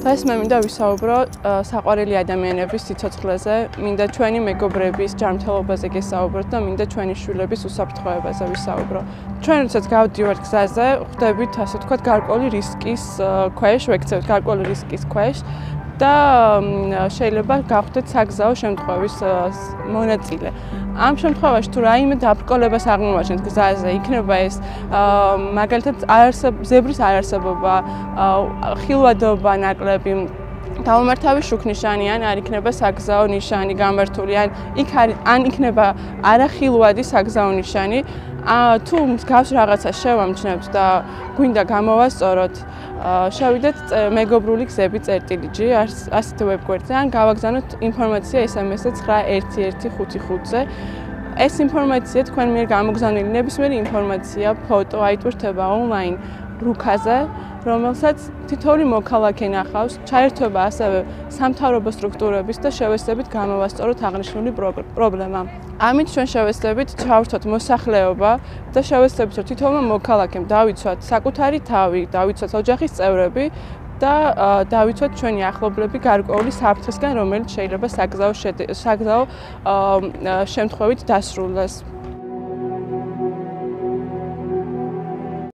დღეს მე მინდა ვისაუბრო საყვარელი ადამიანების სიცოცხლეზე, მინდა ჩვენი მეგობრების ჯანმრთელობაზე გესაუბროთ და მინდა ჩვენი შვილების უსაფრთხოებაზე ვისაუბრო. ჩვენ როდესაც გავდივართ გზაზე, ხვდებით ასე ვთქვათ გარკვეული რისკის ქვეშ, ვექცევთ გარკვეული რისკის ქვეშ და შეიძლება გავხდეთ საგზაო შემთხვევის მონაწილე. ამ შემთხვევაში თუ რაიმე დაბრკოლებას აღმოვაჩენთ გზაზე, იქნება ეს მაგალითად ზებრის არარსებობა, ხილვადობა ნაკლები, დაუმართავი შუქნიშანი ან არ იქნება საგზაო ნიშანი გამართული, ან იქნება არახილვადი საგზაო ნიშანი. თუ მსგავს რაღაცა შევამჩნევთ და გვინდა გამოვასწოროთ, შევიდეთ მეგობრული გზები წერტილი.g ასეთი ვებგვერდზე ან გავაგზავნოთ ინფორმაცია SMS-ზე 9155-ზე. ეს ინფორმაცია თქვენ მიერ გამოგზავნილი ნებისმიერი ინფორმაცია, ფოტო აიტვირთება ონლაინ რუქაზე, რომელსაც თითოეული მოქალაქე ნახავს, ჩაერთვება ასევე სამთავრობო სტრუქტურების და შევეცდებით გამოვასწოროთ აღნიშნული პრობლემა. ამით ჩვენ შევეცდებით ჩავართვათ მოსახლეობა და შევეცდებით რომ თითოეულმა მოქალაქემ დავიცვათ საკუთარი თავი, დავიცვათ ოჯახის წევრები და დავიცვათ ჩვენი ახლობლები გარკვეული საფრთხისგან, რომელიც შეიძლება საგზაო შემთხვევით დასრულდეს.